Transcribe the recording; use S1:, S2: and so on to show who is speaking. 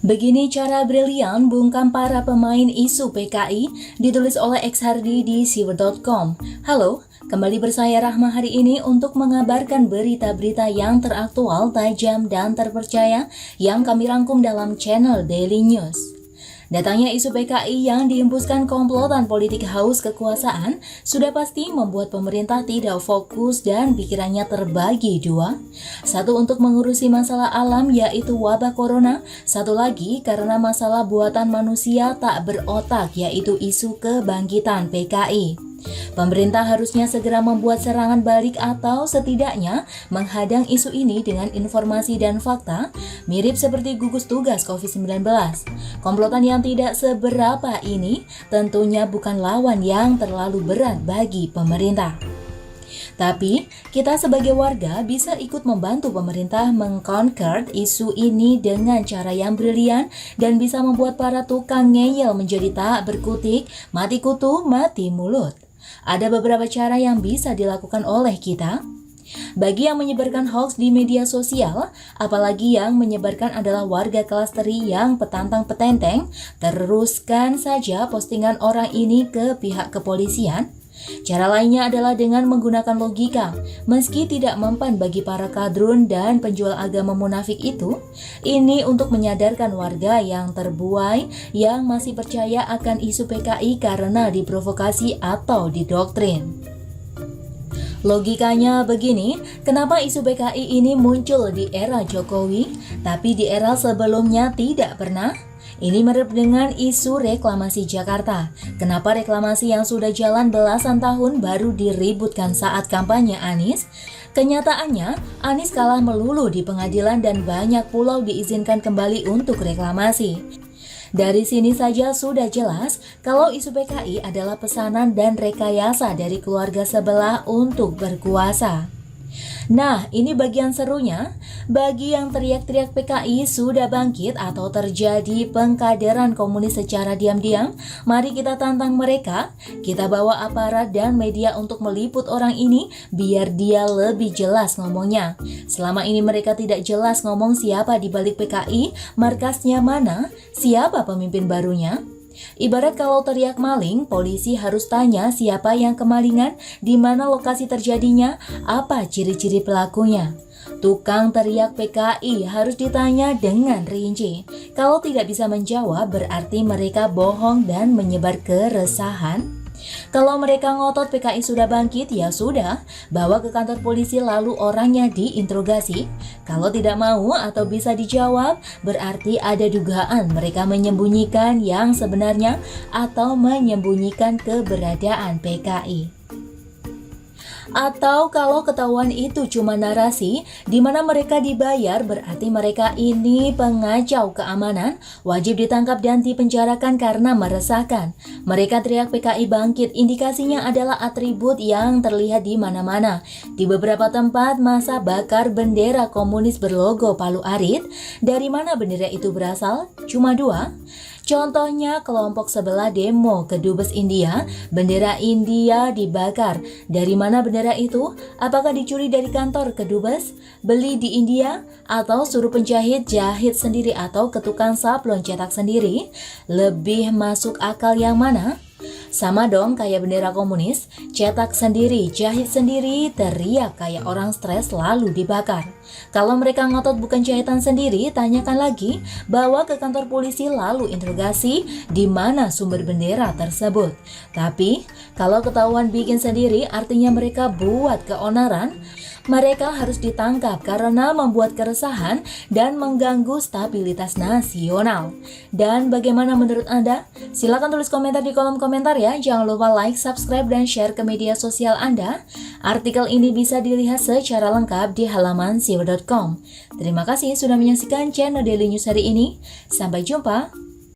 S1: Begini cara brilian bungkam para pemain isu PKI, ditulis oleh X Hardy di siwer.com. Halo, kembali bersaya Rahma hari ini untuk mengabarkan berita-berita yang teraktual, tajam, dan terpercaya yang kami rangkum dalam channel Daily News. Datangnya isu PKI yang dihembuskan komplotan politik haus kekuasaan sudah pasti membuat pemerintah tidak fokus dan pikirannya terbagi dua. Satu untuk mengurusi masalah alam yaitu wabah corona, satu lagi karena masalah buatan manusia tak berotak yaitu isu kebangkitan PKI. Pemerintah harusnya segera membuat serangan balik atau setidaknya menghadang isu ini dengan informasi dan fakta, mirip seperti gugus tugas COVID-19. Komplotan yang tidak seberapa ini tentunya bukan lawan yang terlalu berat bagi pemerintah. Tapi, kita sebagai warga bisa ikut membantu pemerintah mengconquer isu ini dengan cara yang brilian dan bisa membuat para tukang ngeyel menjadi tak berkutik, mati kutu, mati mulut. Ada beberapa cara yang bisa dilakukan oleh kita. Bagi yang menyebarkan hoax di media sosial, apalagi yang menyebarkan adalah warga kelas teri yang petantang petenteng, teruskan saja postingan orang ini ke pihak kepolisian. Cara lainnya adalah dengan menggunakan logika. Meski tidak mempan bagi para kadrun dan penjual agama munafik itu, ini untuk menyadarkan warga yang terbuai yang masih percaya akan isu PKI karena diprovokasi atau didoktrin. Logikanya begini, kenapa isu PKI ini muncul di era Jokowi, tapi di era sebelumnya tidak pernah? Ini mirip dengan isu reklamasi Jakarta. Kenapa reklamasi yang sudah jalan belasan tahun baru diributkan saat kampanye Anies? Kenyataannya, Anies kalah melulu di pengadilan dan banyak pulau diizinkan kembali untuk reklamasi. Dari sini saja sudah jelas kalau isu PKI adalah pesanan dan rekayasa dari keluarga sebelah untuk berkuasa. Nah, ini bagian serunya. Bagi yang teriak-teriak PKI sudah bangkit atau terjadi pengkaderan komunis secara diam-diam, mari kita tantang mereka. Kita bawa aparat dan media untuk meliput orang ini biar dia lebih jelas ngomongnya. Selama ini mereka tidak jelas ngomong siapa di balik PKI, markasnya mana, siapa pemimpin barunya. Ibarat kalau teriak maling, polisi harus tanya siapa yang kemalingan, di mana lokasi terjadinya, apa ciri-ciri pelakunya. Tukang teriak PKI harus ditanya dengan rinci. Kalau tidak bisa menjawab, berarti mereka bohong dan menyebar keresahan. Kalau mereka ngotot PKI sudah bangkit, ya sudah, bawa ke kantor polisi lalu orangnya diinterogasi. Kalau tidak mau atau bisa dijawab, berarti ada dugaan mereka menyembunyikan yang sebenarnya atau menyembunyikan keberadaan PKI. Atau kalau ketahuan itu cuma narasi, di mana mereka dibayar, berarti mereka ini pengacau keamanan, wajib ditangkap dan dipenjarakan karena meresahkan. Mereka teriak PKI bangkit, indikasinya adalah atribut yang terlihat di mana-mana. Di beberapa tempat masa bakar bendera komunis berlogo Palu Arit. Dari mana bendera itu berasal? Cuma dua. Contohnya kelompok sebelah demo ke Dubes India, bendera India dibakar. Dari mana bendera itu? Apakah dicuri dari kantor ke Dubes? Beli di India? Atau suruh penjahit jahit sendiri atau ke tukang sablon cetak sendiri? Lebih masuk akal yang mana? Sama dong kayak bendera komunis, cetak sendiri, jahit sendiri, teriak kayak orang stres lalu dibakar. Kalau mereka ngotot bukan jahitan sendiri, tanyakan lagi, bawa ke kantor polisi lalu interogasi di mana sumber bendera tersebut. Tapi, kalau ketahuan bikin sendiri artinya mereka buat keonaran, mereka harus ditangkap karena membuat keresahan dan mengganggu stabilitas nasional. Dan bagaimana menurut Anda? Silakan tulis komentar di kolom komentar ya. Jangan lupa like, subscribe, dan share ke media sosial Anda. Artikel ini bisa dilihat secara lengkap di halaman siwer.com. Terima kasih sudah menyaksikan channel Daily News hari ini. Sampai jumpa.